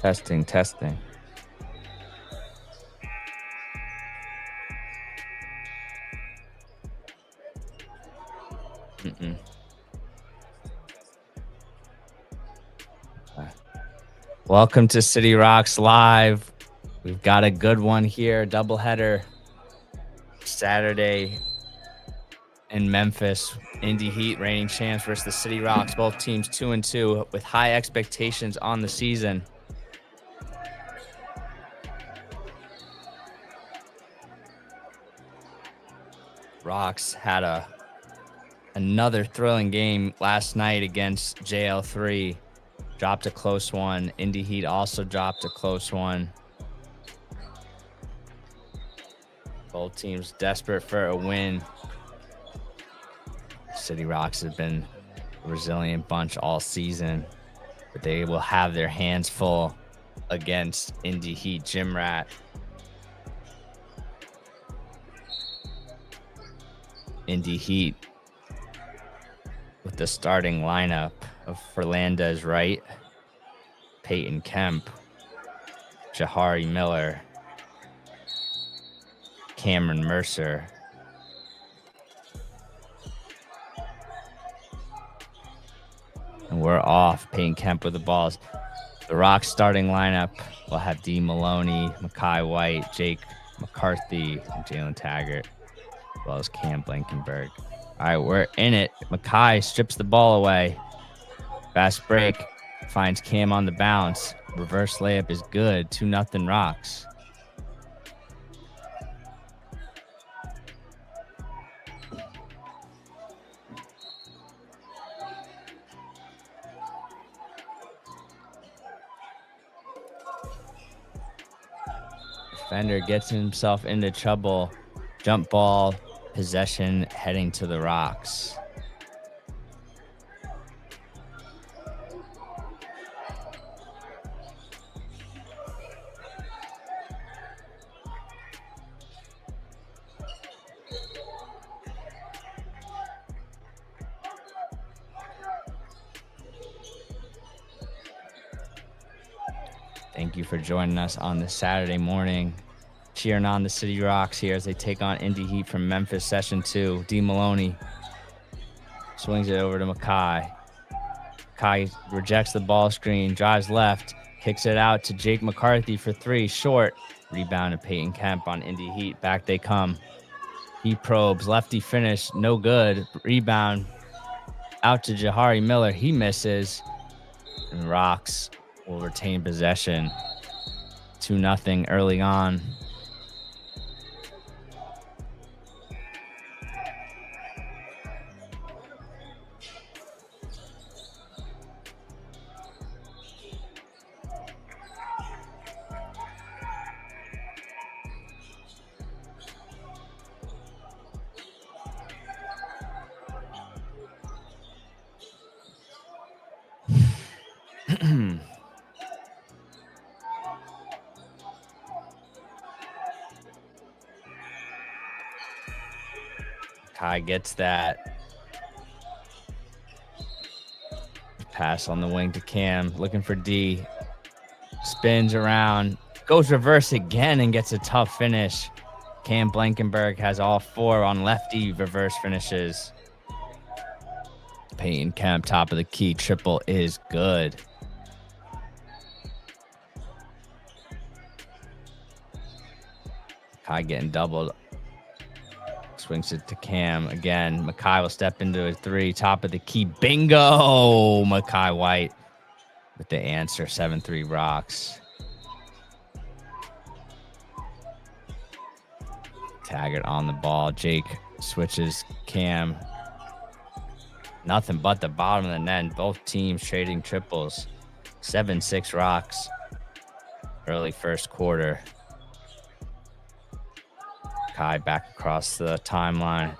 Testing, testing. Welcome to City Rocks Live. We've got a good one here, doubleheader. Saturday in Memphis, Indy Heat reigning champs versus the City Rocks. Both teams 2-2 with high expectations on the season. Rocks had another thrilling game last night against JL3. Dropped a close one. Indy Heat also dropped a close one. Both teams desperate for a win. City Rocks have been a resilient bunch all season, but they will have their hands full against Indy Heat Gym Rat. Indy Heat with the starting lineup of Fernandez Wright, Peyton Kemp, Jahari Miller, Cameron Mercer, and we're off. Peyton Kemp with the balls. The Rocks starting lineup will have D. Maloney, Makai White, Jake McCarthy, and Jalen Taggart, as well as Cam Blankenberg. All right, we're in it. Makai strips the ball away. Fast break. Finds Cam on the bounce. Reverse layup is good. 2-0 Rocks. Defender gets himself into trouble. Jump ball, possession heading to the Rocks. Thank you for joining us on this Saturday morning. Cheering on the City Rocks here as they take on Indy Heat from Memphis Session 2. D. Maloney swings it over to Makai. Makai rejects the ball screen, drives left, kicks it out to Jake McCarthy for three. Short. Rebound to Peyton Kemp on Indy Heat. Back they come. He probes. Lefty finish. No good. Rebound out to Jahari Miller. He misses. And Rocks will retain possession. 2-0 early on. Kai gets that. Pass on the wing to Cam, looking for D. Spins around, goes reverse again and gets a tough finish. Cam Blankenberg has all four on lefty reverse finishes. Peyton Kemp, top of the key, triple is good. Kai getting doubled. Swings it to Cam again. Makai will step into a three. Top of the key. Bingo! Makai White with the answer. 7-3 Rocks. Taggart on the ball. Jake switches Cam. Nothing but the bottom of the net. Both teams trading triples. 7-6 Rocks. Early first quarter. Kai back across the timeline.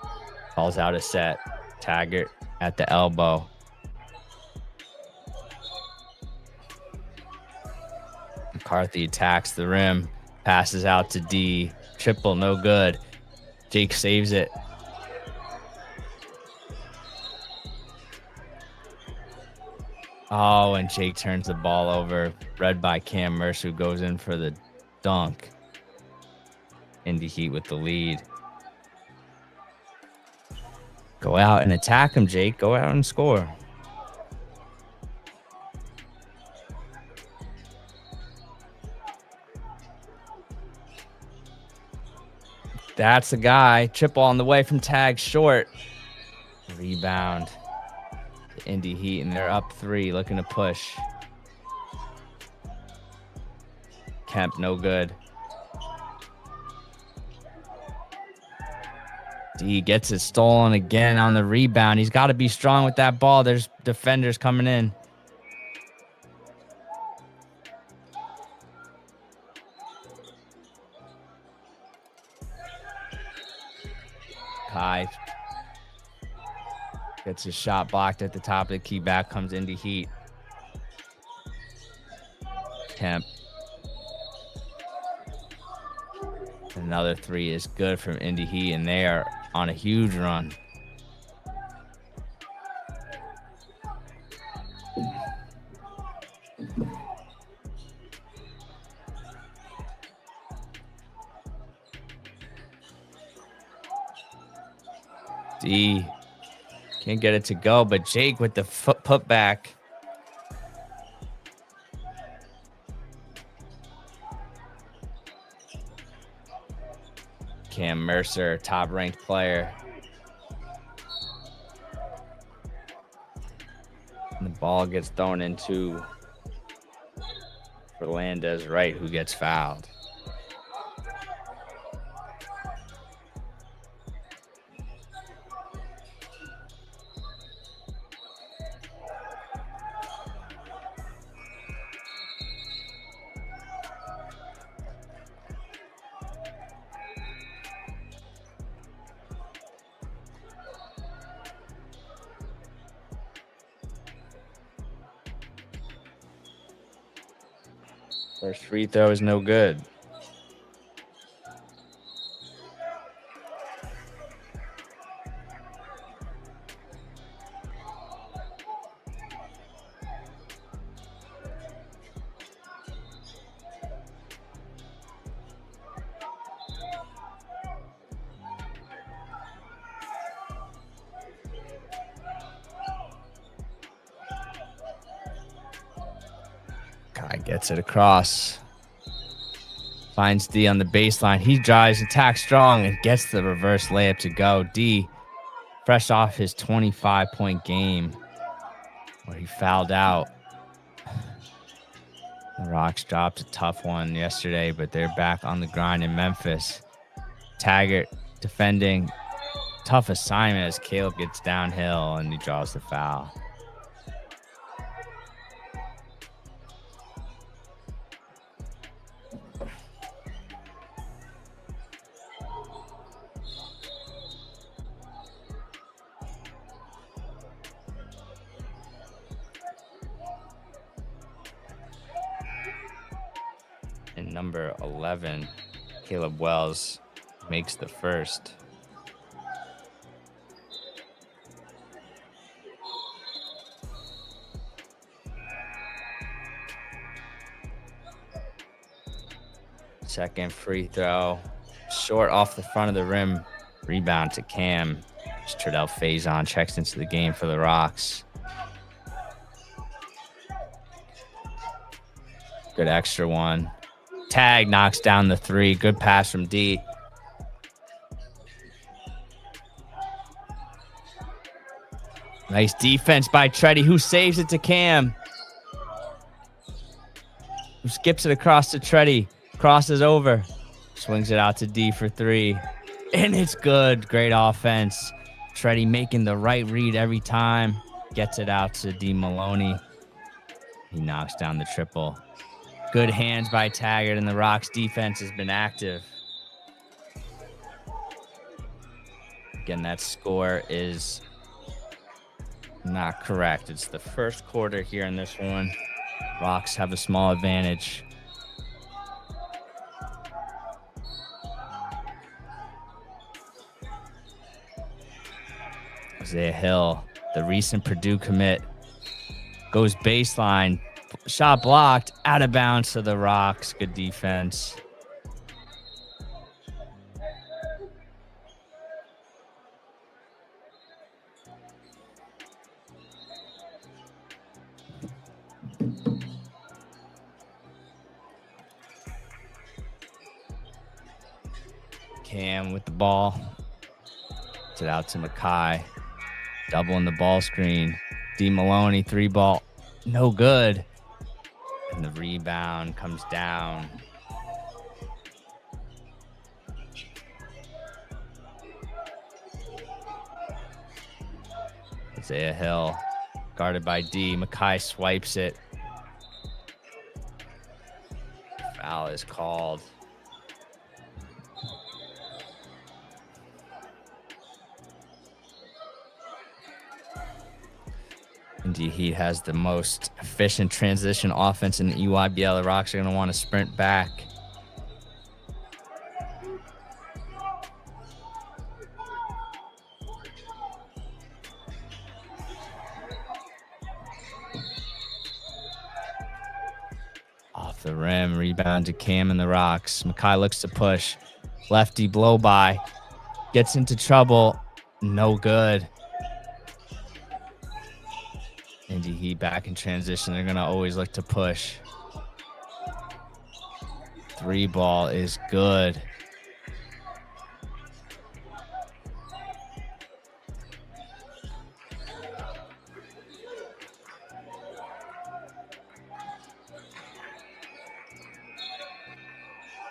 Calls out a set. Taggart at the elbow. McCarthy attacks the rim. Passes out to D. Triple, no good. Jake saves it. Oh, and Jake turns the ball over. Read by Cam Mercer, who goes in for the dunk. Indy Heat with the lead. Go out and attack him, Jake. Go out and score. That's the guy. Chip ball on the way from tag short. Rebound. The Indy Heat, and they're up 3, looking to push. Kemp, no good. D gets it stolen again on the rebound. He's got to be strong with that ball. There's defenders coming in. Kai gets his shot blocked at the top of the key. Back comes Indy Heat. Kemp. Another 3 is good from Indy Heat, and they are on a huge run. D can't get it to go, but Jake with the put back. Cam Mercer, top-ranked player. And the ball gets thrown into Fernandez Wright, who gets fouled. First free throw is no good. Kai gets it across. Finds D on the baseline. He drives, attacks strong, and gets the reverse layup to go. D, fresh off his 25-point game where he fouled out. The Rocks dropped a tough one yesterday, but they're back on the grind in Memphis. Taggart defending. Tough assignment as Caleb gets downhill and he draws the foul. And number 11, Caleb Wells, makes the first. Second free throw, short off the front of the rim. Rebound to Cam. Stradell Faison checks into the game for the Rocks. Good extra one. Tag knocks down the 3. Good pass from D. Nice defense by Treddy, who saves it to Cam. Who skips it across to Treddy. Crosses over. Swings it out to D for 3. And it's good. Great offense. Treddy making the right read every time. Gets it out to D Maloney. He knocks down the triple. Good hands by Taggart, and the Rocks defense has been active. Again, that score is not correct. It's the first quarter here in this one. Rocks have a small advantage. Isaiah Hill, the recent Purdue commit, Goes baseline. Shot blocked. Out of bounds to the Rocks. Good defense. Cam with the ball. Gets it out to Mackay. Doubling the ball screen. D. Maloney, 3-ball. No good. And the rebound comes down. Isaiah Hill, guarded by D. Mackay swipes it. Foul is called. Indy Heat has the most efficient transition offense in the EYBL. The Rocks are going to want to sprint back. Off the rim, rebound to Cam and the Rocks. Mackay looks to push. Lefty blow by. Gets into trouble. No good. Indy Heat back in transition. They're going to always look to push. 3-ball is good.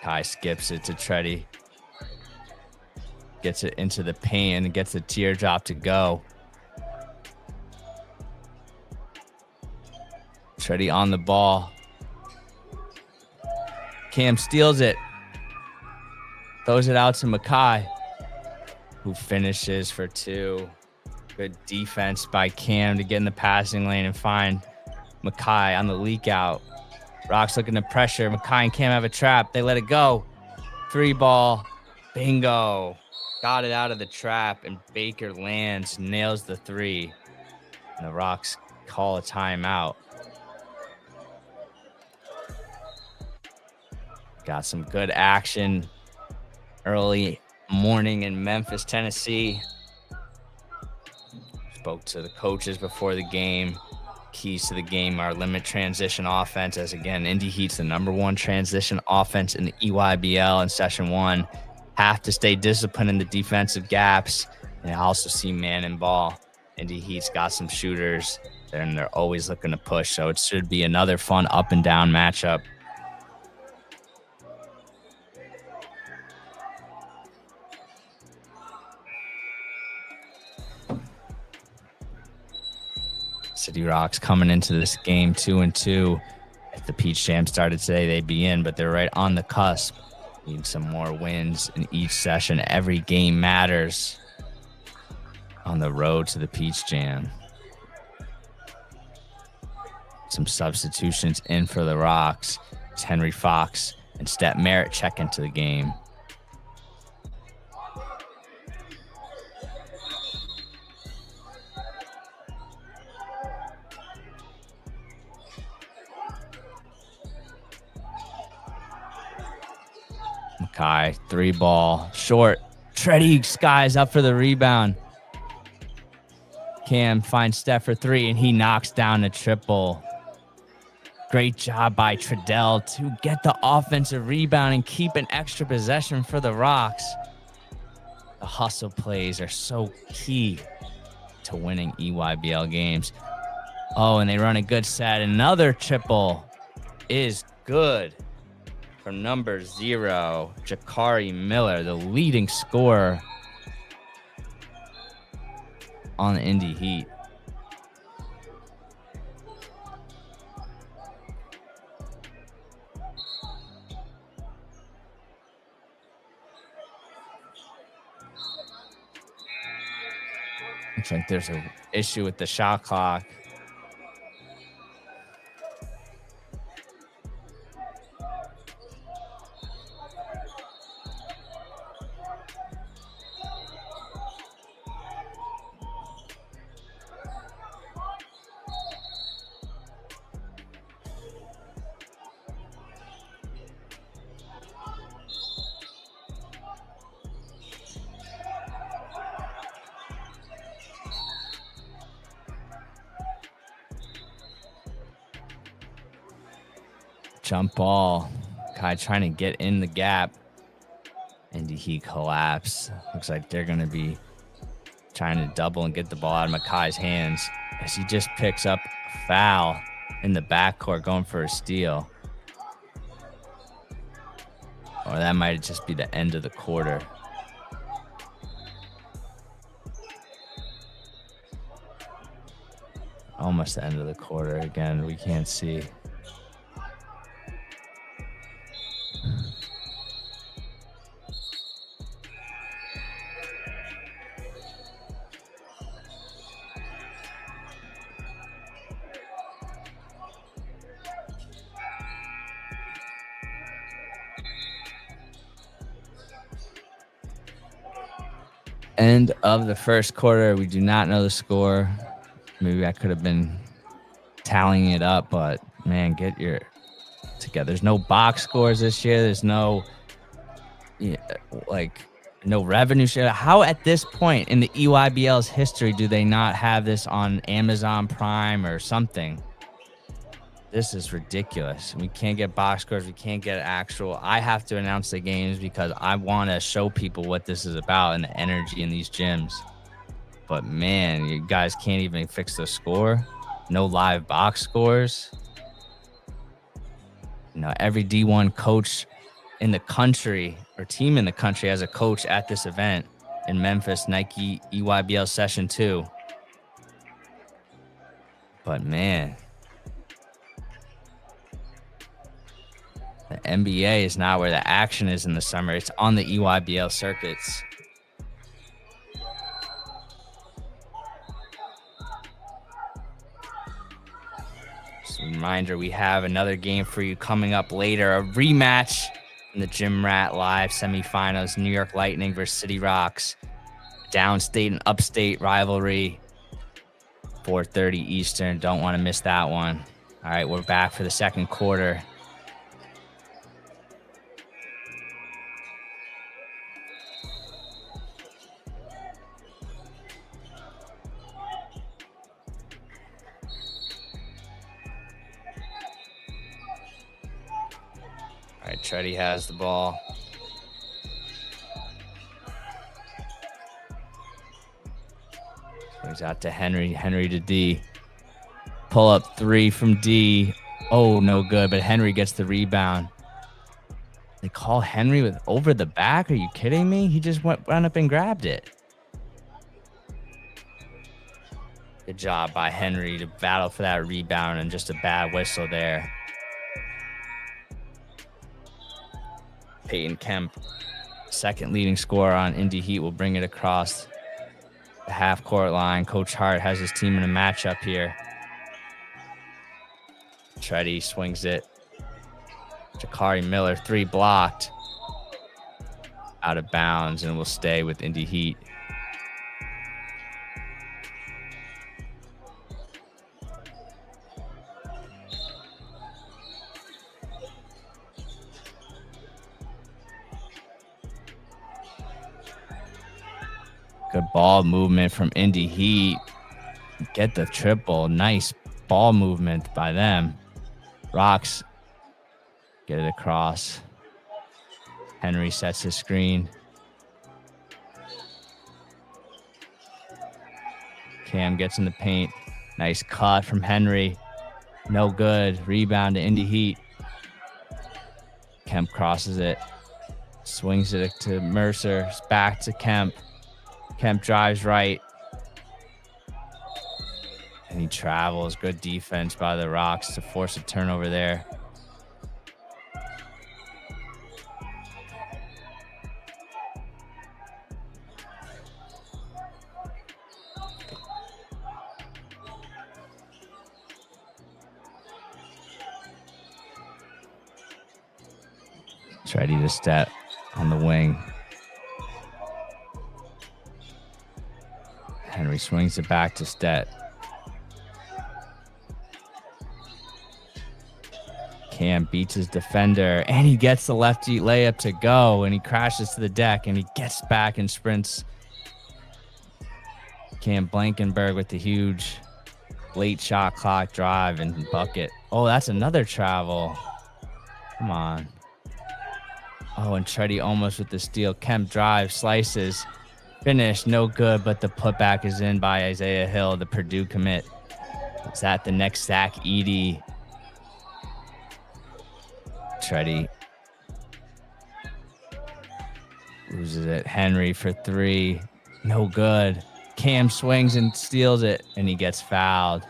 Kai skips it to Treddy. Gets it into the paint and gets the teardrop to go. Treddy on the ball. Cam steals it. Throws it out to Mackay, who finishes for 2. Good defense by Cam to get in the passing lane and find Mackay on the leak out. Rocks looking to pressure. Mackay and Cam have a trap. They let it go. 3-ball. Bingo. Got it out of the trap, and Baker lands, nails the 3. And the Rocks call a timeout. Got some good action early morning in Memphis, Tennessee. Spoke to the coaches before the game. Keys to the game are limit transition offense, as again, Indy Heat's the #1 transition offense in the EYBL in session 1. Have to stay disciplined in the defensive gaps, and also see man and ball. Indy Heat's got some shooters, and they're always looking to push, so it should be another fun up and down matchup. City Rocks coming into this game 2-2. If the Peach Jam started today, they'd be in, but they're right on the cusp. Need some more wins in each session. Every game matters on the road to the Peach Jam. Some substitutions in for the Rocks. It's Henry Fox and Step Merritt check into the game. Mackay, 3-ball, short. Treddy skies up for the rebound. Cam finds Steph for 3, and he knocks down the triple. Great job by Treadell to get the offensive rebound and keep an extra possession for the Rocks. The hustle plays are so key to winning EYBL games. Oh, and they run a good set. Another triple is good from number 0, Jakari Miller, the leading scorer on the Indy Heat. Looks like there's an issue with the shot clock. Jump ball. Kai trying to get in the gap. Indy Heat collapse. Looks like they're going to be trying to double and get the ball out of Makai's hands as he just picks up a foul in the backcourt going for a steal. Or that might just be the end of the quarter. Almost the end of the quarter. Again, we can't see. End of the first quarter. We do not know the score. Maybe I could have been tallying it up, but man, get your together. There's no box scores this year. There's no no revenue share. How at this point in the EYBL's history do they not have this on Amazon Prime or something? This is ridiculous. We can't get box scores. We can't get actual. I have to announce the games because I want to show people what this is about and the energy in these gyms. But man, you guys can't even fix the score. No live box scores. Every D1 coach in the country or team in the country has a coach at this event in Memphis, Nike EYBL Session 2. But man, the NBA is not where the action is in the summer. It's on the EYBL circuits. Just a reminder, we have another game for you coming up later. A rematch in the Gym Rat Live semifinals. New York Lightning versus City Rocks. Downstate and upstate rivalry. 4:30 Eastern. Don't want to miss that one. All right, we're back for the second quarter. All right, Treddy has the ball. Brings out to Henry. Henry to D. Pull up three from D. Oh, no good, but Henry gets the rebound. They call Henry with over the back? Are you kidding me? He just went up and grabbed it. Good job by Henry to battle for that rebound and just a bad whistle there. Peyton Kemp, second leading scorer on Indy Heat, will bring it across the half-court line. Coach Hart has his team in a matchup here. Treddy swings it. Jakari Miller, three blocked. Out of bounds and will stay with Indy Heat. Good ball movement from Indy Heat. Get the triple. Nice ball movement by them. Rocks get it across. Henry sets his screen. Cam gets in the paint. Nice cut from Henry. No good. Rebound to Indy Heat. Kemp crosses it. Swings it to Mercer. Back to Kemp. Kemp drives right. And he travels. Good defense by the Rocks to force a turnover there. Ready to step on the wing. Henry swings it back to Stet. Cam beats his defender, and he gets the lefty layup to go, and he crashes to the deck, and he gets back and sprints. Cam Blankenberg with the huge late shot clock drive and bucket. Oh, that's another travel. Come on. Oh, and Treddy almost with the steal. Kemp drives, slices, finish, no good, but the putback is in by Isaiah Hill, the Purdue commit. Is that the next sack? Edie. Treddy loses it. Henry for three. No good. Cam swings and steals it, and he gets fouled.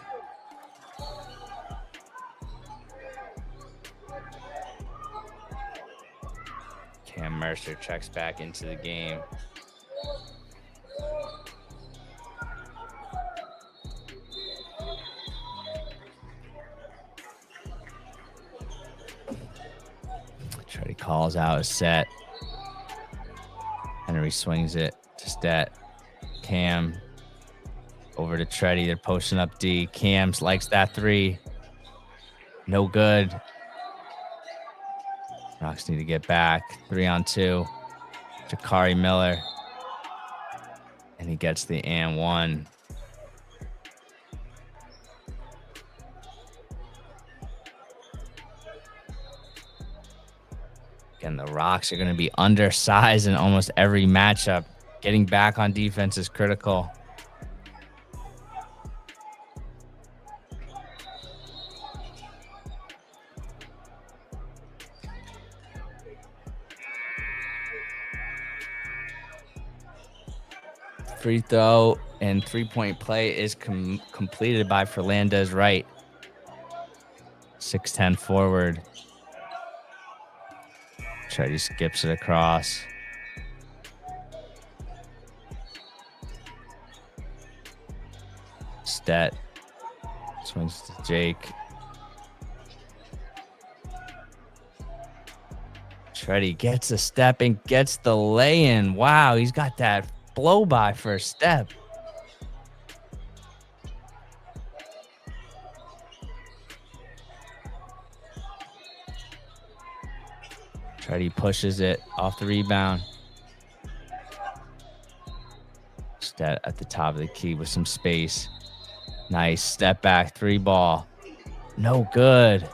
Cam Mercer checks back into the game. Treddy calls out a set. Henry swings it to Stet. Cam over to Treddy. They're posting up D. Cam likes that three. No good. Rocks need to get back. 3-on-2. Jakari Miller. And he gets the and one. Again, the Rocks are going to be undersized in almost every matchup. Getting back on defense is critical. Free throw and three-point play is completed by Ferlandez Wright. 6'10" forward. Treddy skips it across. Stet swings to Jake. Treddy gets a step and gets the lay-in. Wow, he's got that blow by for a step. Treddy pushes it off the rebound. Stet at the top of the key with some space. Nice step back three ball. No good.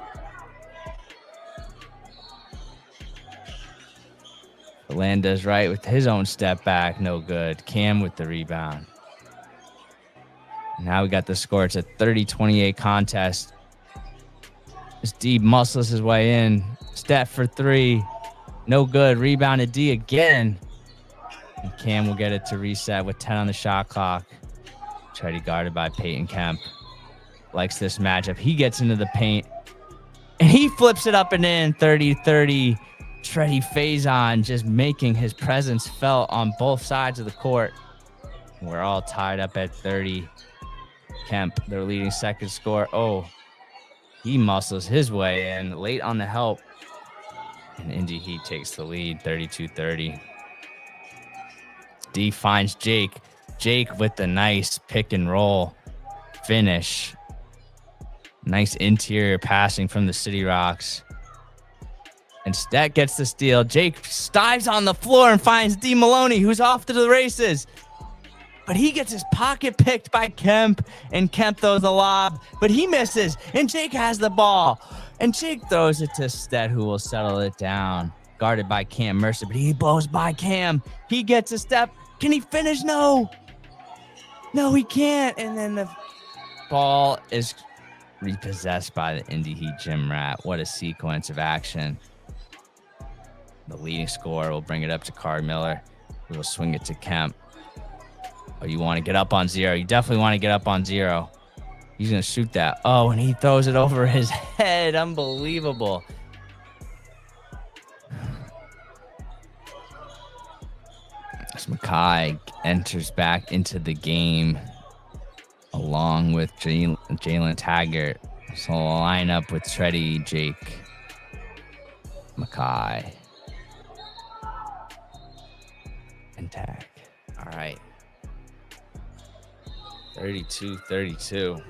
Ferlandez right with his own step back. No good. Cam with the rebound. Now we got the score. It's a 30-28 contest. This D muscles his way in. Step for three. No good. Rebounded D again. And Cam will get it to reset with 10 on the shot clock. Treddy guarded by Peyton Kemp. Likes this matchup. He gets into the paint. And he flips it up and in. 30-30. Treddy Faison just making his presence felt on both sides of the court. We're all tied up at 30. Kemp, their leading second scorer. Oh, he muscles his way in late on the help. And Indy Heat takes the lead, 32-30. D finds Jake. Jake with the nice pick and roll finish. Nice interior passing from the City Rocks. And Stet gets the steal. Jake dives on the floor and finds D. Maloney, who's off to the races. But he gets his pocket picked by Kemp, and Kemp throws the lob, but he misses, and Jake has the ball. And Jake throws it to Stet, who will settle it down. Guarded by Cam Mercer, but he blows by Cam. He gets a step. Can he finish? No. No, he can't. And then the ball is repossessed by the Indy Heat gym rat. What a sequence of action. The leading scorer will bring it up to Jakari Miller, who will swing it to Kemp. Oh, you want to get up on zero. You definitely want to get up on zero. He's going to shoot that. Oh, and he throws it over his head. Unbelievable. As Mackay enters back into the game along with Jalen Taggart. So we'll line up with Treddy, Jake, Mackay, and Tag. All right. 32-32.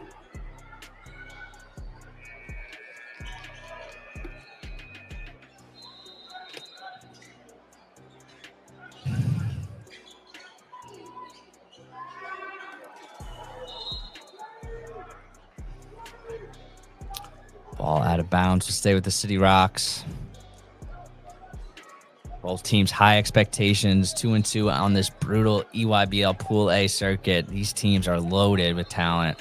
Ball out of bounds. We'll stay with the City Rocks. Both teams high expectations, 2-2 on this brutal EYBL Pool A circuit. These teams are loaded with talent.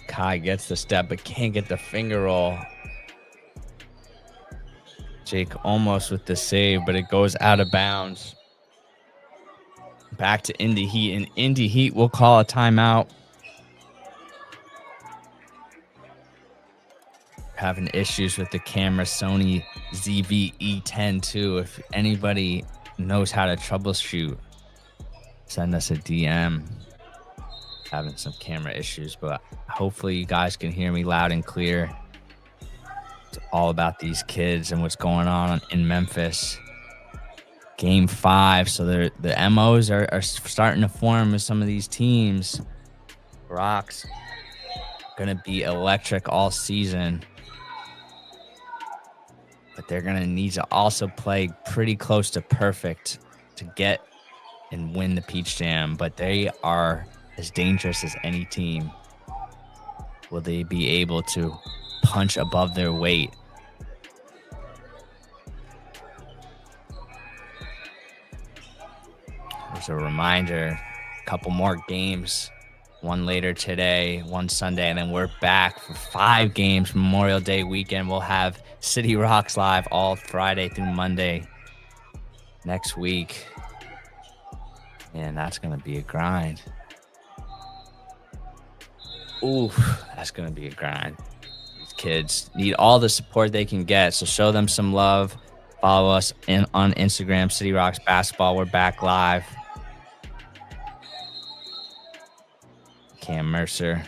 Kai gets the step, but can't get the finger roll. Jake almost with the save, but it goes out of bounds. Back to Indy Heat, and Indy Heat will call a timeout. Having issues with the camera, Sony ZV-E10 too. If anybody knows how to troubleshoot, send us a DM. Having some camera issues, but hopefully you guys can hear me loud and clear. It's all about these kids and what's going on in Memphis. Game 5, so the MOs are starting to form with some of these teams. Rocks gonna be electric all season, but they're gonna need to also play pretty close to perfect to get and win the Peach Jam. But they are as dangerous as any team. Will they be able to punch above their weight? There's a reminder, a couple more games, one later today, one Sunday, and then we're back for 5 games Memorial Day weekend. We'll have City Rocks live all Friday through Monday next week. Man, that's going to be a grind. Ooh, that's going to be a grind. These kids need all the support they can get, so show them some love. Follow us on Instagram, City Rocks Basketball. We're back live. Cam Mercer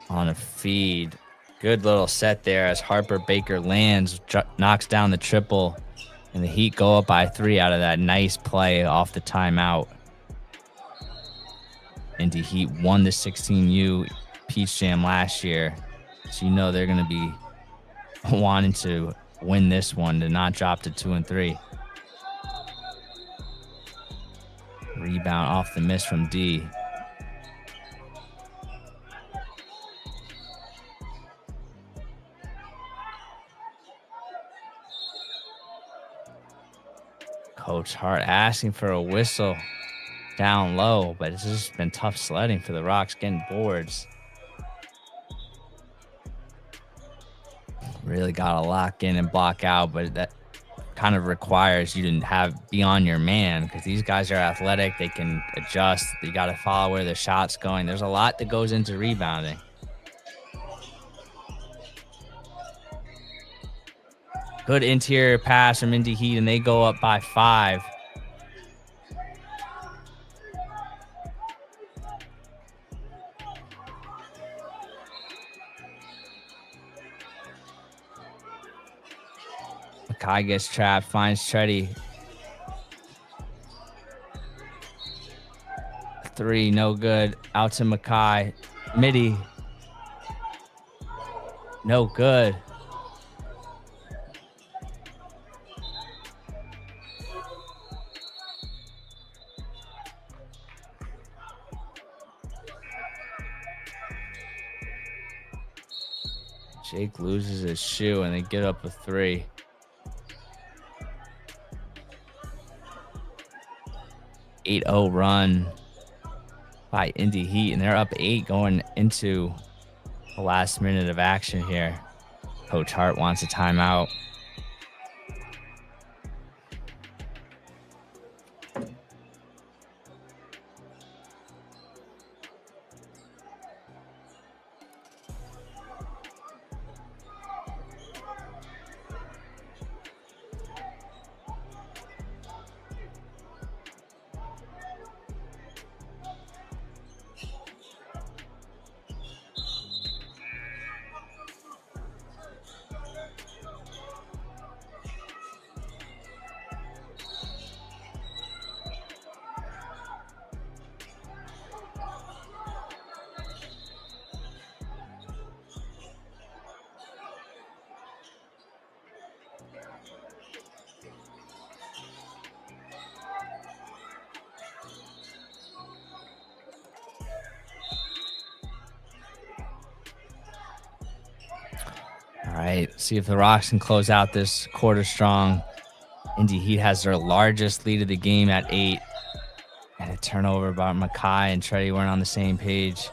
on a feed. Good little set there as Harper Baker lands, knocks down the triple, and the Heat go up by 3 out of that nice play off the timeout. Indy Heat won the 16U Peach Jam last year, so you know they're going to be wanting to win this one to not drop to 2-3. Rebound off the miss from D. Coach Hart asking for a whistle down low, but it's just been tough sledding for the Rocks, getting boards. Really got to lock in and block out, but that kind of requires you to be on your man, because these guys are athletic. They can adjust. You got to follow where the shot's going. There's a lot that goes into rebounding. Good interior pass from Indy Heat, and they go up by 5. Kai gets trapped, finds Treddy. 3, no good. Out to Makai. Midi. No good. Jake loses his shoe, and they get up a 3. Eight 8-0 run by Indy Heat, and they're up 8 going into the last minute of action here. Coach Hart wants a timeout. right, see if the Rocks can close out this quarter strong. Indy Heat has their largest lead of the game at 8. And a turnover by Makai and Trey weren't on the same page.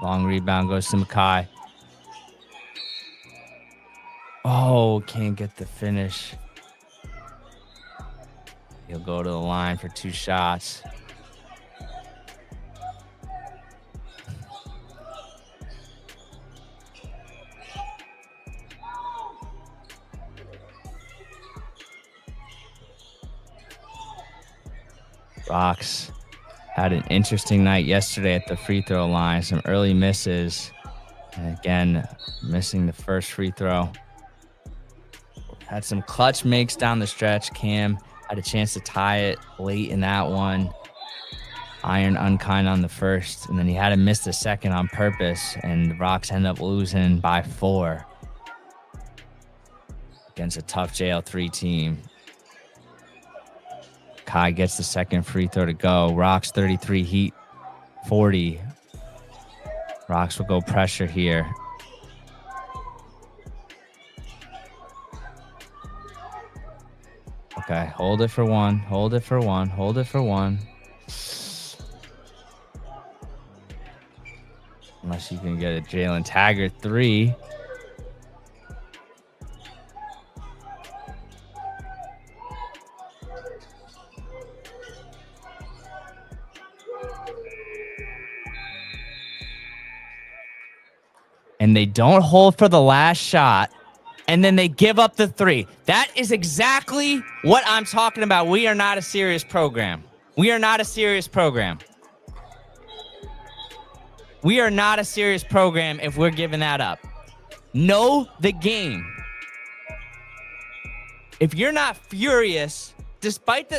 Long rebound goes to Makai. Oh, can't get the finish. He'll go to the line for 2 shots. Rocks had an interesting night yesterday at the free throw line. Some early misses. And again, missing the first free throw. Had some clutch makes down the stretch. Cam had a chance to tie it late in that one. Iron unkind on the first, and then he had to miss the second on purpose, and the Rocks end up losing by 4 against a tough JL3 team. Kai gets the second free throw to go. Rocks 33, Heat 40. Rocks will go pressure here. Okay, hold it for 1. Hold it for 1. Hold it for 1. Unless you can get a Jalen Taggart 3. And they don't hold for the last shot, and then they give up the 3. That is exactly what I'm talking about. We are not a serious program. We are not a serious program. We are not a serious program if we're giving that up. Know the game. If you're not furious, despite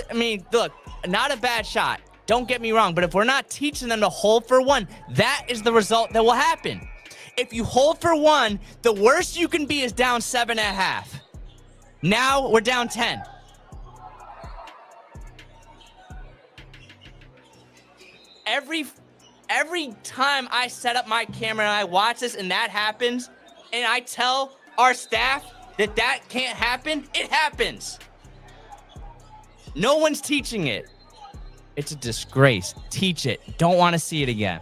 look, not a bad shot. Don't get me wrong, but if we're not teaching them to hold for 1, that is the result that will happen. If you hold for 1, the worst you can be is down 7.5. Now we're down 10. Every time I set up my camera and I watch this and that happens, and I tell our staff that can't happen, it happens. No one's teaching it. It's a disgrace. Teach it. Don't want to see it again.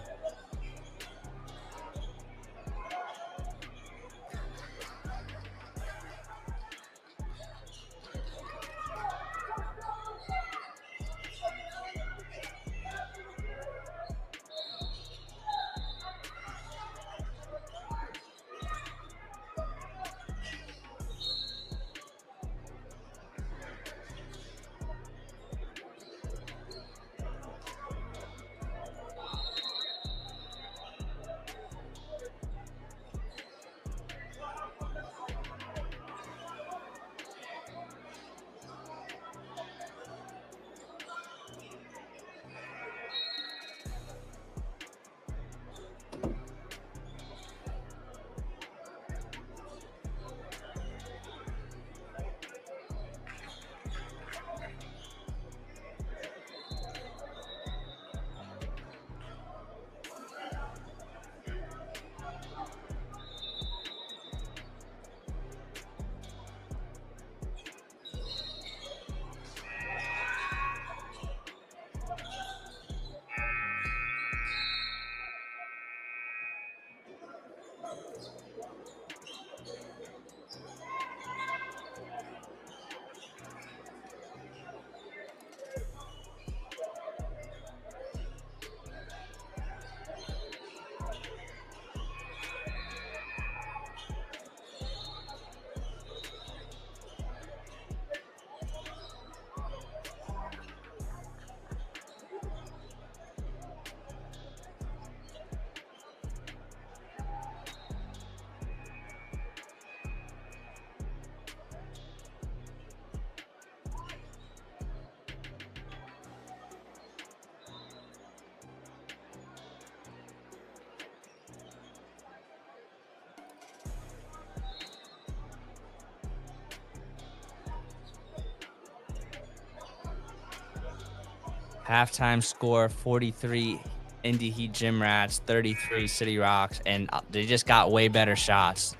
Halftime score 43 Indy Heat Gym Rats, 33 City Rocks, and they just got way better shots.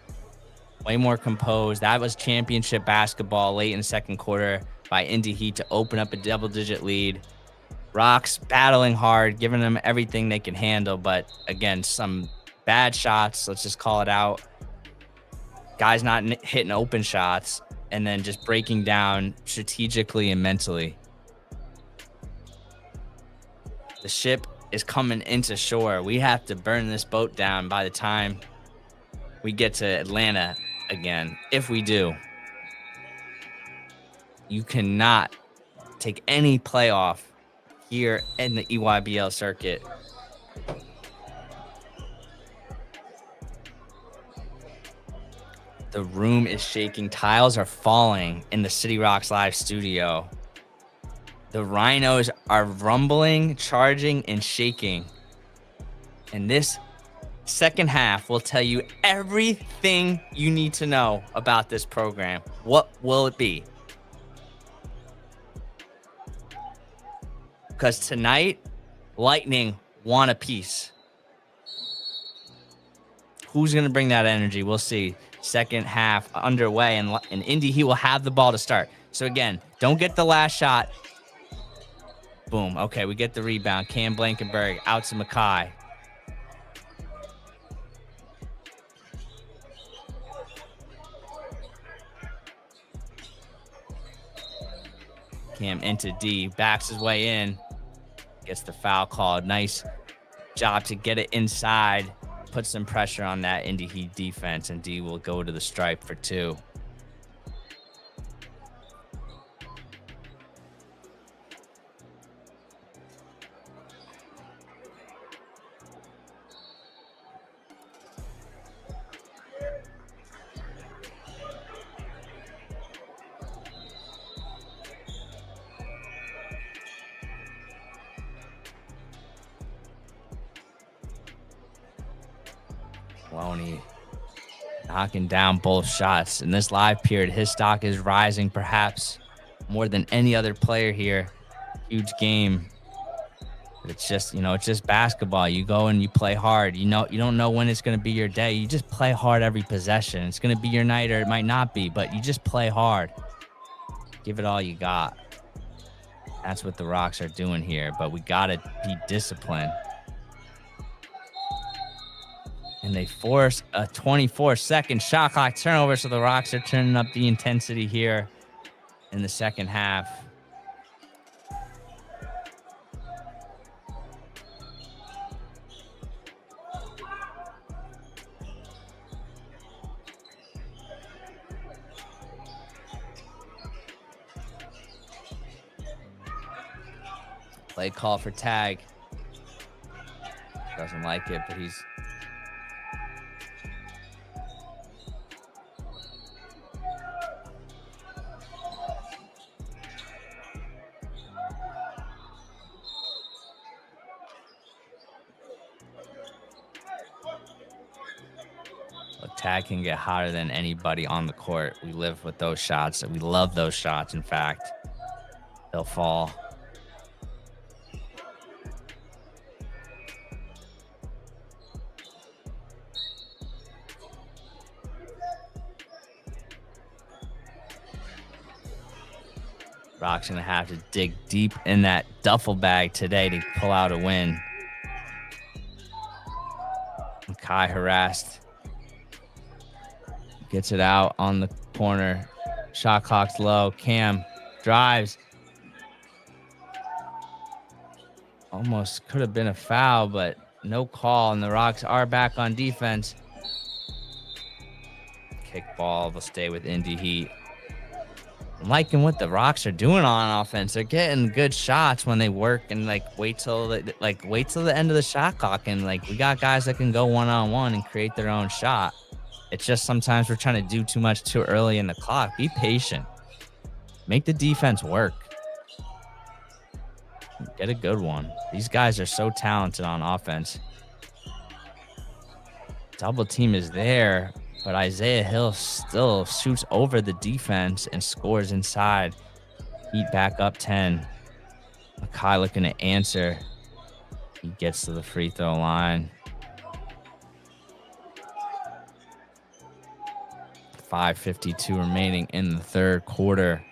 Way more composed. That was championship basketball late in the second quarter by Indy Heat to open up a double-digit lead. Rocks battling hard, giving them everything they can handle, but again, some bad shots. Let's just call it out. Guys not hitting open shots, and then just breaking down strategically and mentally. The ship is coming into shore. We have to burn this boat down by the time we get to Atlanta again. If we do, you cannot take any playoff here in the EYBL circuit. The room is shaking. Tiles are falling in the City Rocks live studio. The Rhinos are rumbling, charging, and shaking. And this second half will tell you everything you need to know about this program. What will it be? Because tonight, Lightning want a piece. Who's going to bring that energy? We'll see. Second half underway, and Indy, he will have the ball to start. So again, don't get the last shot. Boom. Okay, we get the rebound. Cam Blankenberg out to Mackay. Cam into D. Backs his way in. Gets the foul called. Nice job to get it inside. Put some pressure on that Indy Heat defense, and D will go to the stripe for two. Maloney knocking down both shots. In this live period, his stock is rising perhaps more than any other player here. Huge game. But it's just, it's just basketball. You go and you play hard. You don't know when it's going to be your day. You just play hard every possession. It's going to be your night or it might not be, but you just play hard. Give it all you got. That's what the Rocks are doing here, but we got to be disciplined. And they force a 24-second shot clock turnover, so the Rocks are turning up the intensity here in the second half. Play call for tag. Doesn't like it, but he's... Tag can get hotter than anybody on the court. We live with those shots. We love those shots. In fact, they'll fall. Rock's gonna have to dig deep in that duffel bag today to pull out a win. Kai harassed. Gets it out on the corner. Shot clock's low. Cam drives. Almost could have been a foul, but no call, and the Rocks are back on defense. Kick ball will stay with Indy Heat. I'm liking what the Rocks are doing on offense. They're getting good shots when they work and wait till the end of the shot clock, and we got guys that can go one-on-one and create their own shot. It's just sometimes we're trying to do too much too early in the clock. Be patient. Make the defense work. Get a good one. These guys are so talented on offense. Double team is there, but Isaiah Hill still shoots over the defense and scores inside. Heat back up 10. Makai looking to answer. He gets to the free throw line. 5:52 remaining in the third quarter.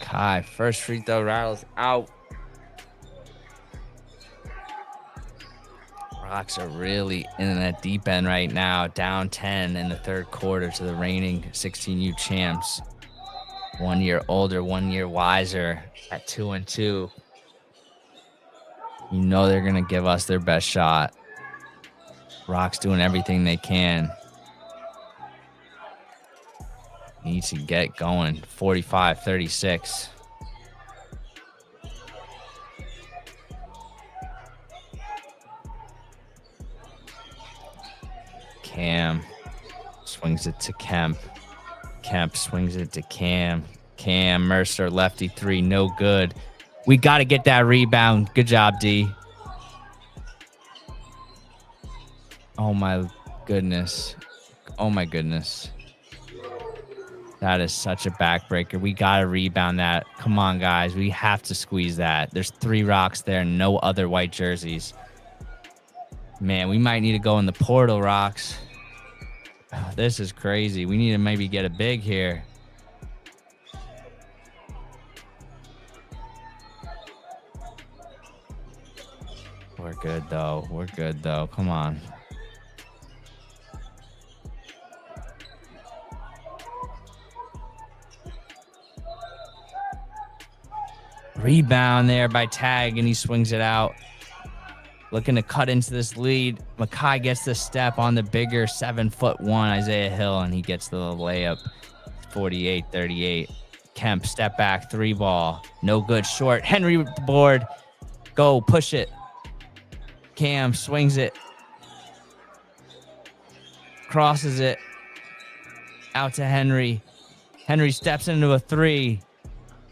Kai, first free throw rattles out. Rocks are really in that deep end right now, down 10 in the third quarter to the reigning 16U champs. 1 year older, 1 year wiser at 2-2. You know they're going to give us their best shot. Rocks doing everything they can. Need to get going. 45-36. Cam swings it to Kemp. Kemp swings it to Cam. Cam, Mercer, lefty three, no good. We got to get that rebound. Good job, D. Oh, my goodness. Oh, my goodness. That is such a backbreaker. We got to rebound that. Come on, guys. We have to squeeze that. There's 3 Rocks there, no other white jerseys. Man, we might need to go in the portal, Rocks. Oh, this is crazy. We need to maybe get a big here. We're good, though. We're good, though. Come on. Rebound there by Tag, and he swings it out. Looking to cut into this lead. Makai gets the step on the bigger 7'1" Isaiah Hill, and he gets the layup. 48-38. Kemp, step back, 3 ball. No good, short. Henry with the board. Go, push it. Cam swings it. Crosses it. Out to Henry. Henry steps into a 3.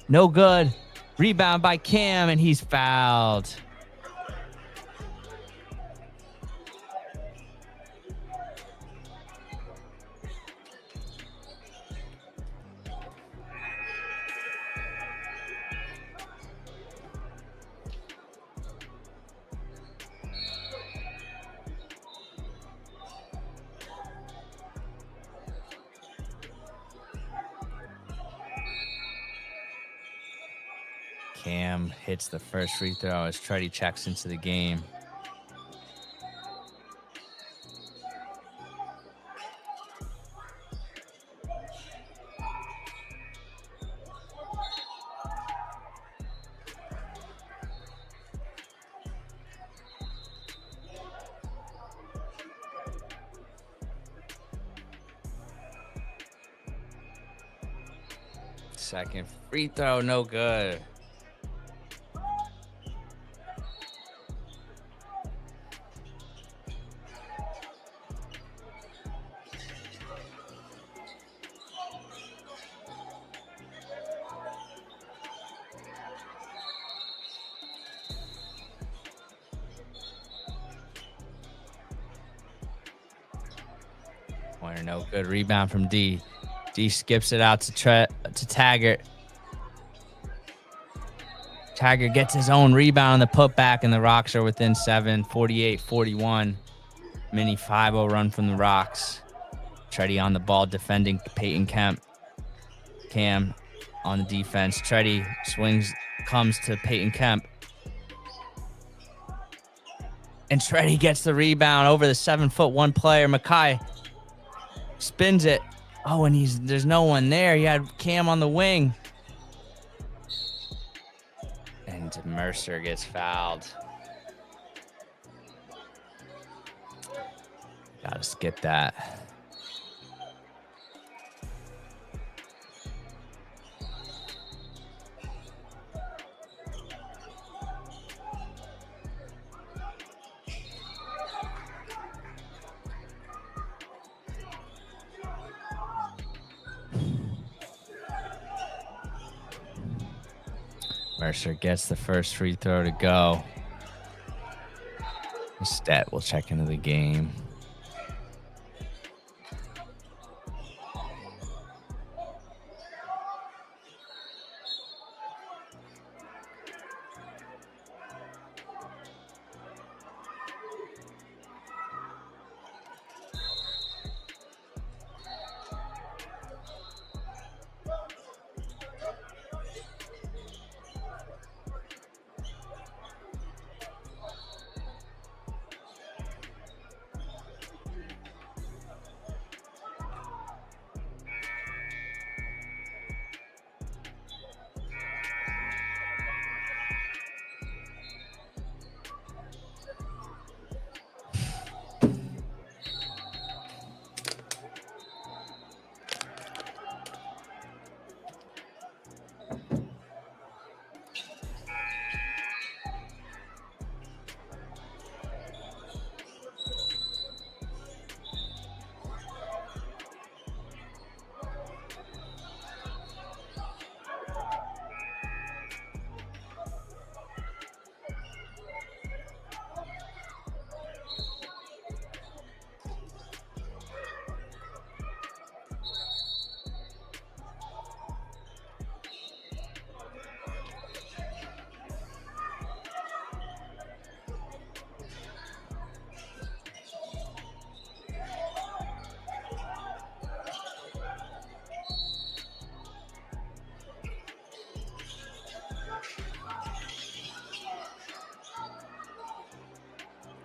No good. Rebound by Cam, and he's fouled. Cam hits the first free throw as Truddy checks into the game. Second free throw, no good. Pointer, no good. Rebound from D. D skips it out to Taggart. Taggart gets his own rebound on the putback, and the Rocks are within 7, 48-41. Mini 5-0 run from the Rocks. Truddy on the ball defending Peyton Kemp. Cam on the defense. Truddy swings, comes to Peyton Kemp. And Truddy gets the rebound over the 7'1" player. Makai spins it. Oh, and there's no one there. He had Cam on the wing. And Mercer gets fouled. Gotta skip that. Mercer gets the first free throw to go. Stet will check into the game.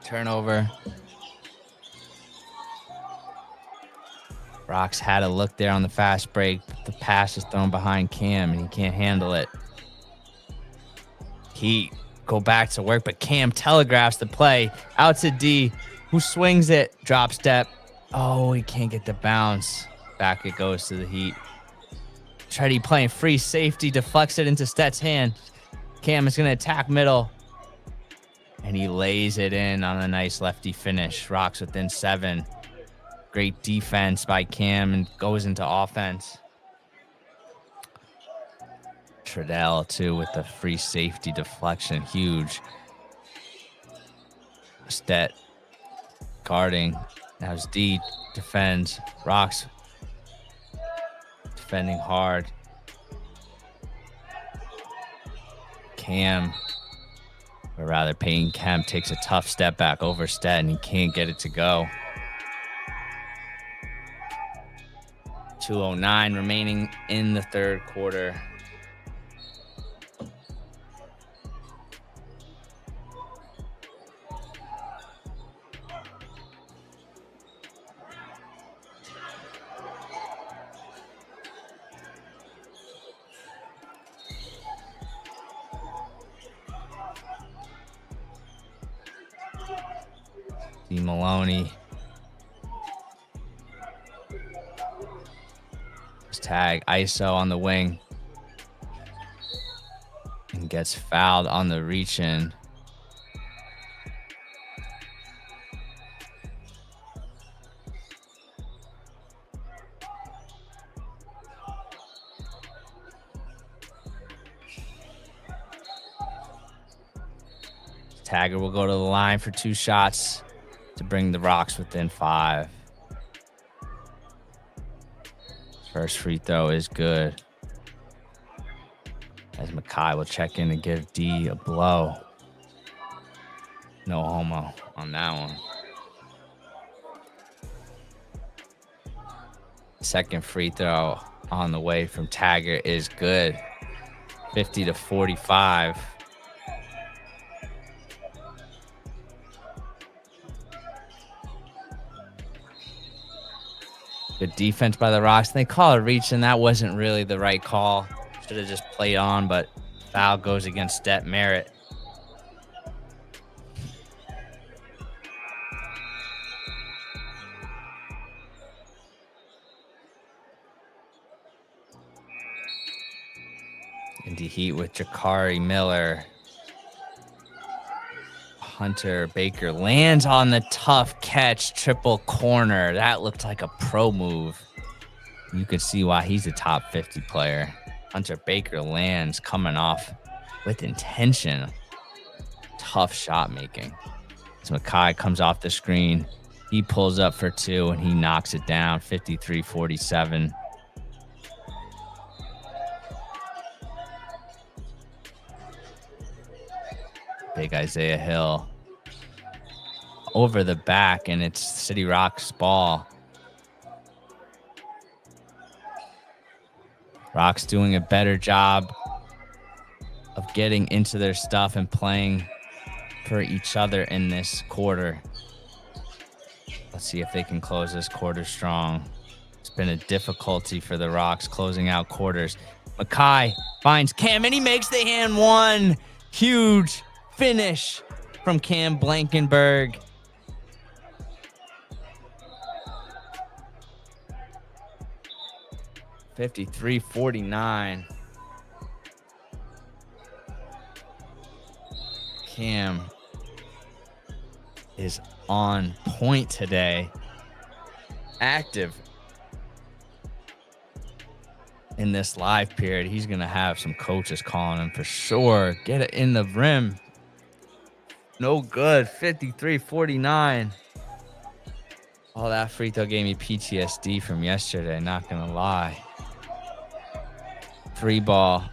Turnover. Rocks had a look there on the fast break. The pass is thrown behind Cam, and he can't handle it. Heat go back to work, but Cam telegraphs the play. Out to D, who swings it. Drop step. Oh, he can't get the bounce. Back it goes to the Heat. Treddy playing free safety, deflects it into Stet's hand. Cam is going to attack middle. And he lays it in on a nice lefty finish. Rocks within 7. Great defense by Cam and goes into offense. Treadell, too, with the free safety deflection. Huge. Stet guarding. Now it's D defends. Rocks defending hard. Cam, or rather Peyton Kemp, takes a tough step back over Stet, and he can't get it to go. 2:09 remaining in the third quarter. D. Maloney. Tag ISO on the wing. And gets fouled on the reach in. Tagger will go to the line for 2 shots to bring the Rocks within 5. First free throw is good. As Makai will check in and give D a blow. No homo on that one. Second free throw on the way from Taggart is good. 50-45. Good defense by the Rocks. They call a reach, and that wasn't really the right call. Should have just played on, but foul goes against Stet Merritt. Indy Heat with Jakari Miller. Hunter Baker lands on the tough catch, triple corner. That looked like a pro move. You can see why he's a top 50 player. Hunter Baker lands coming off with intention. Tough shot making. As Mackay comes off the screen, he pulls up for two and he knocks it down, 53-47. Big Isaiah Hill over the back, and it's City Rock's ball. Rock's doing a better job of getting into their stuff and playing for each other in this quarter. Let's see if they can close this quarter strong. It's been a difficulty for the Rocks closing out quarters. Mackay finds Cam, and he makes the hand one. Huge finish from Cam Blankenberg. $53-49. Cam is on point today. Active in this live period. He's going to have some coaches calling him for sure. Get it in the rim. No good. 53-49. Oh, that free throw gave me PTSD from yesterday. Not going to lie. Three ball.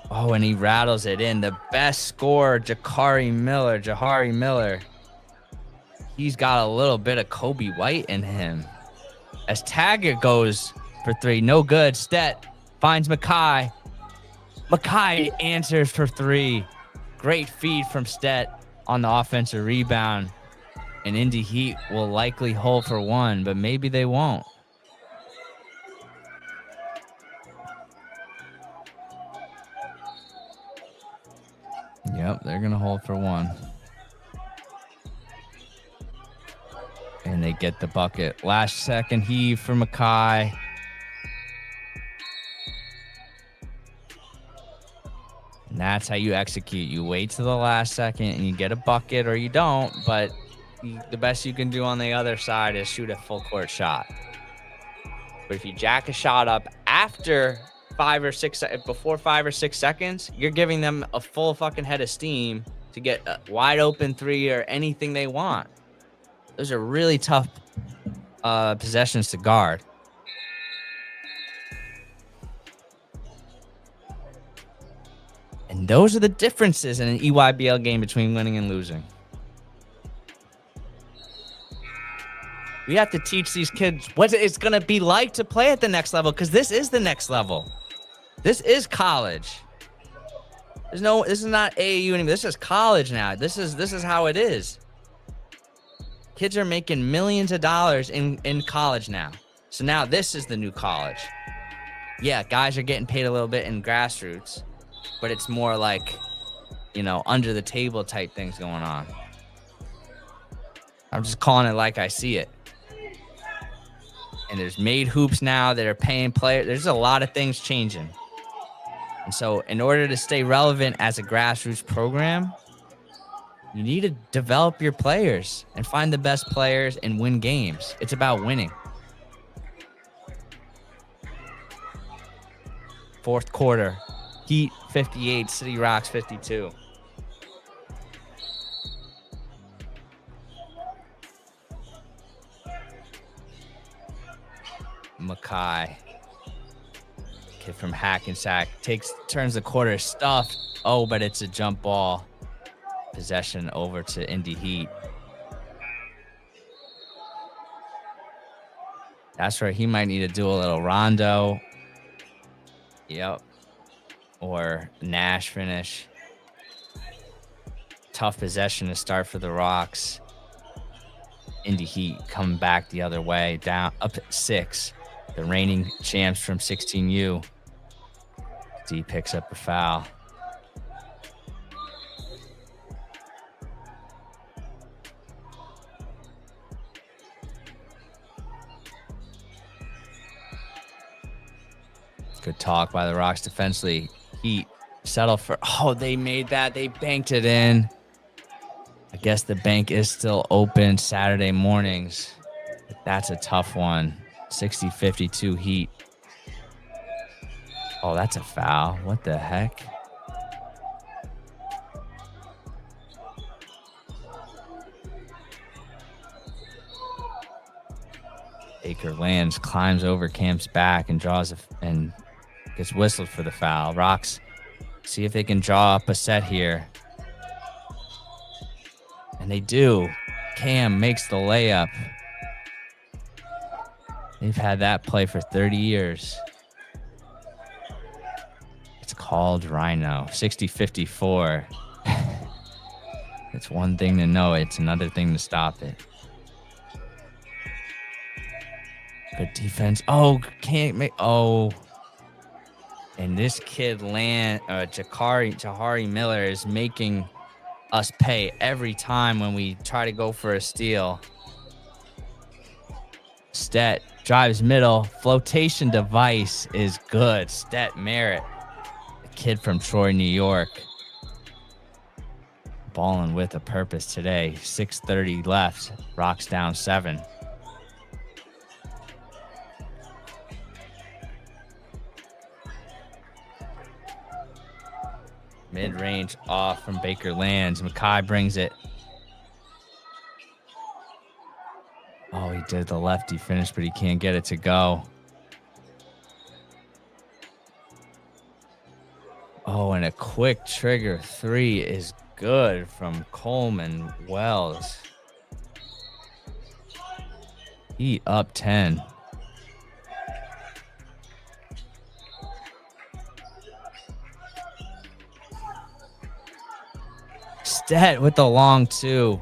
Oh, and he rattles it in. The best scorer, Jahari Miller. He's got a little bit of Kobe White in him. As Taggart goes for three. No good. Stet finds Mackay. Mackay answers for three. Great feed from Stet on the offensive rebound. And Indy Heat will likely hold for one, but maybe they won't. Yep, they're going to hold for one. And they get the bucket. Last second heave for Mackay. And that's how you execute. You wait to the last second and you get a bucket, or you don't, but the best you can do on the other side is shoot a full court shot. But if you jack a shot up after before 5 or 6 seconds, you're giving them a full fucking head of steam to get a wide open three or anything they want. Those are really tough possessions to guard. And those are the differences in an EYBL game between winning and losing. We have to teach these kids what it's going to be like to play at the next level, because this is the next level. This is college. This is not AAU anymore. This is college now. This is how it is. Kids are making millions of dollars in college now. So now this is the new college. Yeah, guys are getting paid a little bit in grassroots, but it's more like, under the table type things going on. I'm just calling it like I see it. And there's made hoops now that are paying players. There's a lot of things changing. And so in order to stay relevant as a grassroots program, you need to develop your players and find the best players and win games. It's about winning. Fourth quarter, Heat 58, City Rocks 52. Mackay, kid from Hackensack, turns the quarter stuff. Oh, but it's a jump ball. Possession over to Indy Heat. That's right. He might need to do a little rondo. Yep. Or Nash finish. Tough possession to start for the Rocks. Indy Heat coming back the other way, down up at 6. The reigning champs from 16U. D picks up a foul. Good talk by the Rocks defensively. Heat settle for... Oh, they made that. They banked it in. I guess the bank is still open Saturday mornings. That's a tough one. 60-52 Heat. Oh, that's a foul. What the heck? Baker lands, climbs over Cam's back, and and gets whistled for the foul. Rocks see if they can draw up a set here. And they do. Cam makes the layup. They've had that play for 30 years. It's called Rhino. 60-54. It's one thing to know it. It's another thing to stop it. Good defense. Oh, can't make. Oh. And this kid, Jahari Miller, is making us pay every time when we try to go for a steal. Stet drives middle. Flotation device is good. Stet Merritt, a kid from Troy, New York. Balling with a purpose today. 6:30 left. Rocks down 7. Mid-range off from Baker lands. Mackay brings it. Oh, he did the lefty finish, but he can't get it to go. Oh, and a quick trigger 3 is good from Coleman Wells. He up 10. Stet with the long 2.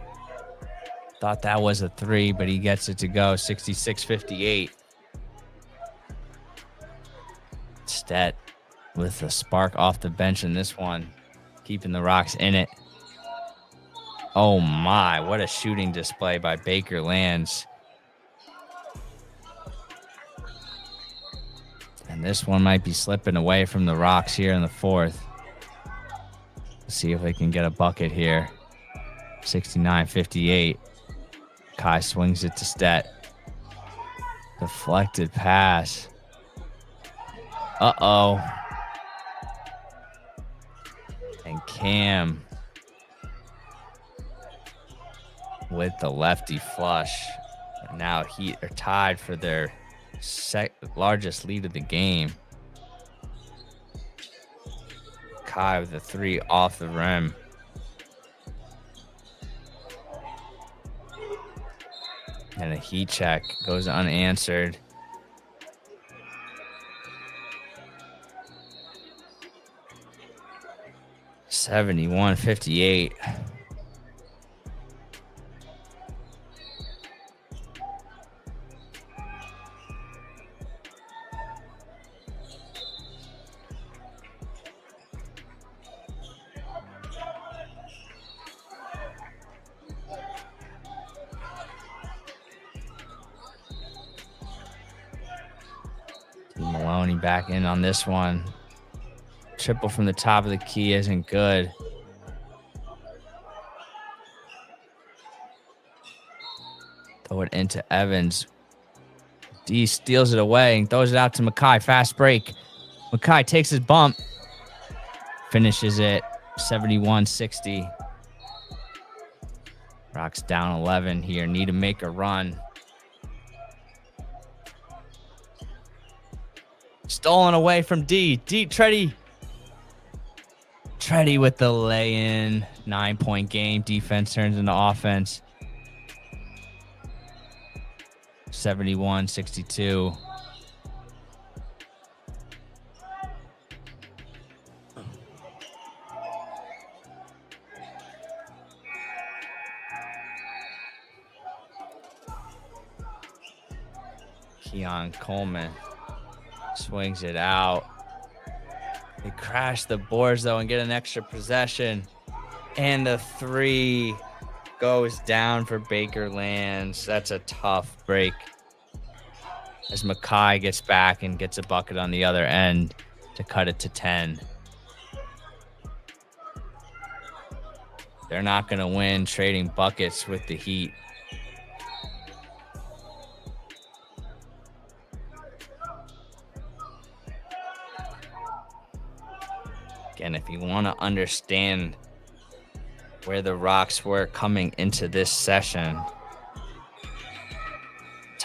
Thought that was a 3, but he gets it to go. 66-58. Stet with a spark off the bench in this one, keeping the Rocks in it. Oh my, what a shooting display by Baker lands. And this one might be slipping away from the Rocks here in the 4th. Let's see if they can get a bucket here. 69-58. Kai swings it to Stet. Deflected pass. Uh-oh. And Cam with the lefty flush. And now Heat are tied for their largest lead of the game. Kai with the 3 off the rim. And a Heat check goes unanswered. $71-58. Maloney back in on this one. Triple from the top of the key isn't good. Throw it into Evans. D steals it away and throws it out to Mackay. Fast break. Mackay takes his bump. Finishes it 71-60. Rocks down 11 here. Need to make a run. Stolen away from D. D Treddy. Treddy with the lay-in. 9-point game. Defense turns into offense. 71-62. Keon Coleman swings it out. They crash the boards, though, and get an extra possession. And the 3 goes down for Baker lands. That's a tough break. As Mackay gets back and gets a bucket on the other end to cut it to 10. They're not going to win trading buckets with the Heat. Again, if you want to understand where the Rocks were coming into this session,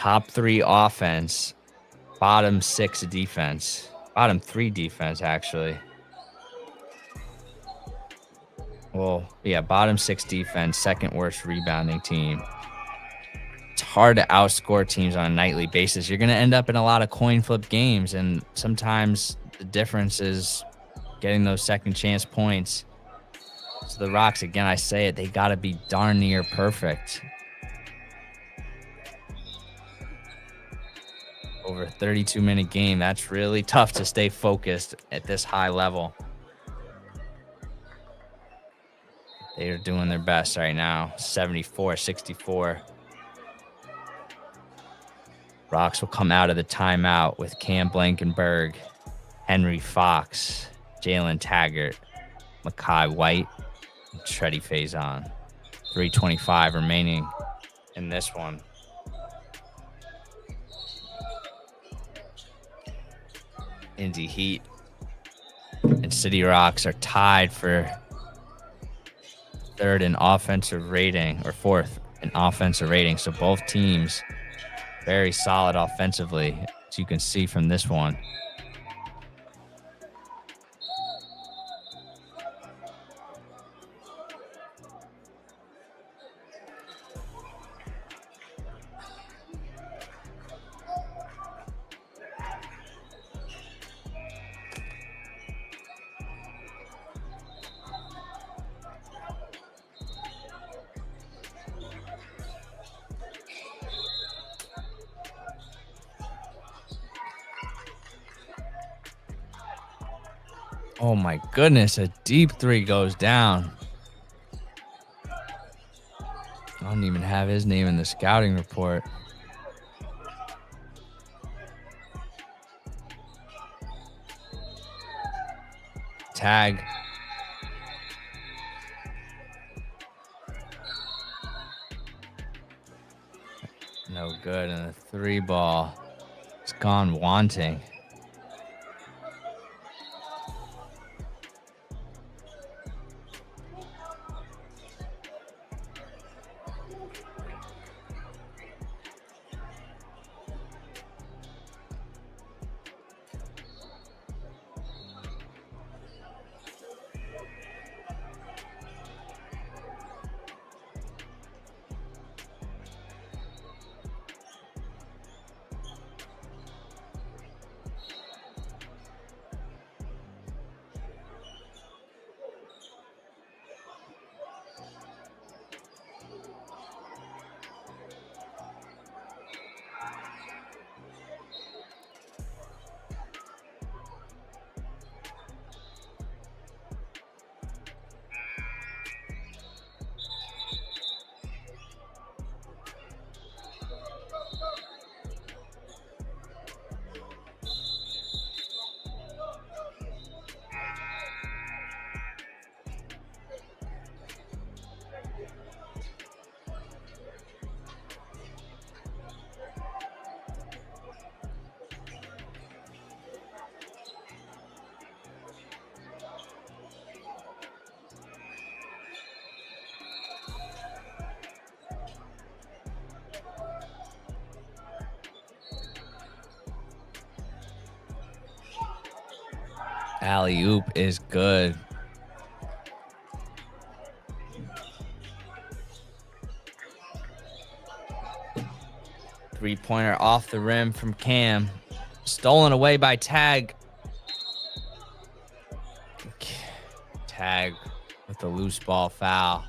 Top 3 offense, bottom 6 defense, bottom 3 defense, actually. Well, yeah, bottom 6 defense, second worst rebounding team. It's hard to outscore teams on a nightly basis. You're going to end up in a lot of coin flip games, and sometimes the difference is getting those second chance points. So the Rocks, again, I say it, they got to be darn near perfect. Over a 32-minute game, that's really tough to stay focused at this high level. They are doing their best right now, 74-64. Rocks will come out of the timeout with Cam Blankenberg, Henry Fox, Jalen Taggart, Makai White, and Tredi Faison. 3:25 remaining in this one. Indy Heat and City Rocks are tied for third in offensive rating, or fourth in offensive rating. So both teams very solid offensively, as you can see from this one. Oh my goodness, a deep three goes down. I don't even have his name in the scouting report. Tag. No good, and the 3 ball has gone wanting. Alley-oop is good. Three-pointer off the rim from Cam. Stolen away by Tag. Tag with the loose ball foul.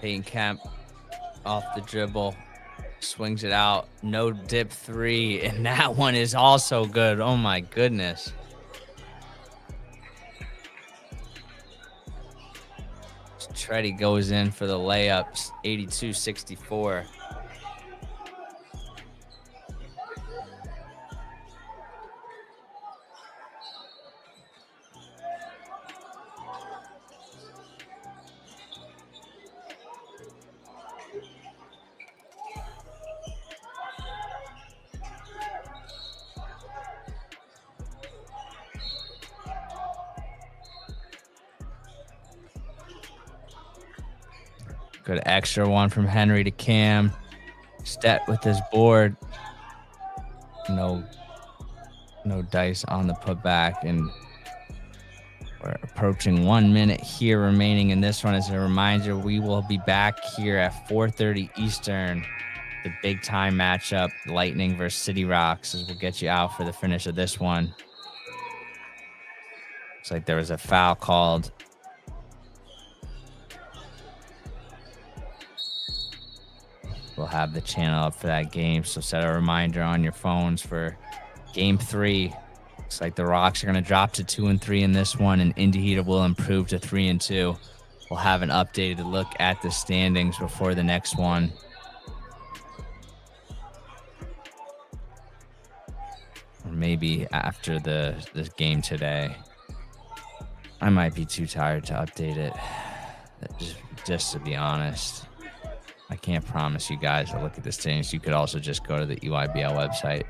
Peyton Kemp off the dribble, swings it out, no dip 3, and that one is also good. Oh my goodness. Tretti goes in for the layups, 82-64. Good extra one from Henry to Cam. Stet with his board. No dice on the putback, and we're approaching 1 minute here remaining in this one. As a reminder, we will be back here at 4:30 Eastern. The big time matchup, Lightning versus City Rocks, as we'll get you out for the finish of this one. Looks like there was a foul called. We'll have the channel up for that game, so set a reminder on your phones for game 3. Looks like the Rocks are going to drop to 2-3 in this one, and Indy Heat will improve to 3-2. We'll have an updated look at the standings before the next one. Or maybe after this game today. I might be too tired to update it, just to be honest. I can't promise you guys to look at the standings. You could also just go to the EYBL website.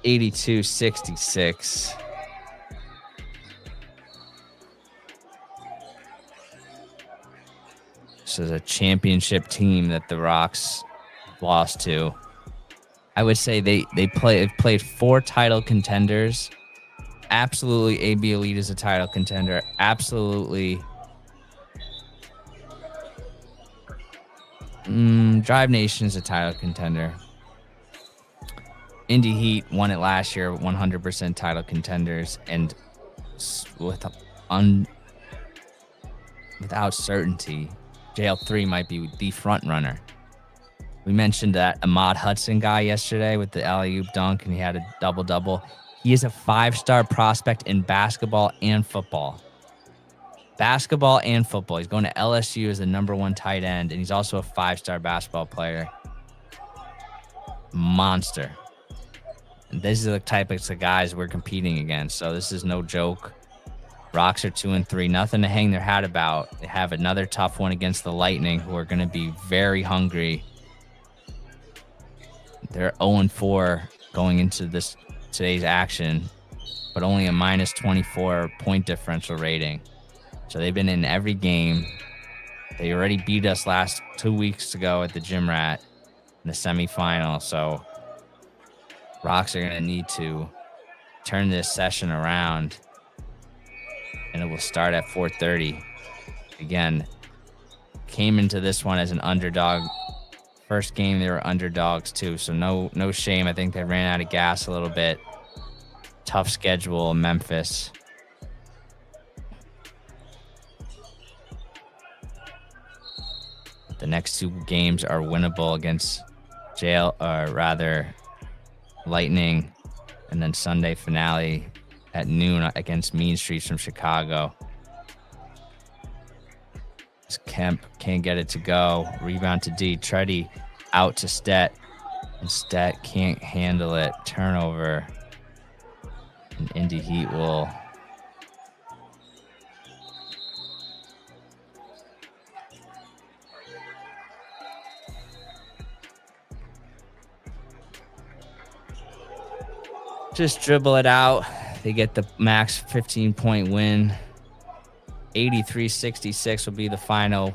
82-66. This is a championship team that the Rocks lost to. I would say they've played 4 title contenders. Absolutely, AB Elite is a title contender. Absolutely. Drive Nation is a title contender. Indy Heat won it last year, 100% title contenders, and without certainty, JL3 might be the front runner. We mentioned that Ahmad Hudson guy yesterday with the alley-oop dunk, and he had a double-double. He is a 5-star prospect in basketball and football. Basketball and football. He's going to LSU as the #1 tight end, and he's also a 5-star basketball player. Monster. And these are the type of guys we're competing against, so this is no joke. Rocks are 2-3. Nothing to hang their hat about. They have another tough one against the Lightning, who are going to be very hungry. They're 0-4 going into today's action, but only a -24 point differential rating. So they've been in every game. They already beat us 2 weeks ago at the Gym Rat in the semifinal. So Rocks are going to need to turn this session around, and it will start at 4:30. Again, came into this one as an underdog. First game, they were underdogs too, so no shame. I think they ran out of gas a little bit. Tough schedule in Memphis. The next 2 games are winnable against Lightning, and then Sunday finale at noon against Mean Streets from Chicago. Kemp can't get it to go. Rebound to D. Tretti out to Stet, and Stet can't handle it. Turnover. And Indy Heat will just dribble it out. They get the max 15-point win. 83-66 will be the final.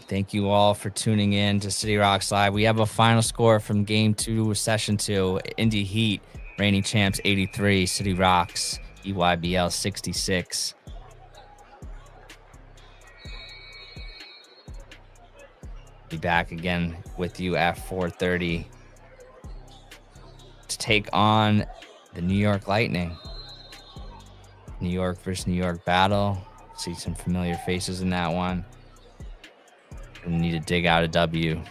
Thank you all for tuning in to City Rocks Live. We have a final score from Game 2, Session 2. Indy Heat, reigning champs, 83. City Rocks, EYBL, 66. Be back again with you at 4:30 to take on the New York Lightning. New York versus New York battle. See some familiar faces in that one. We need to dig out a W.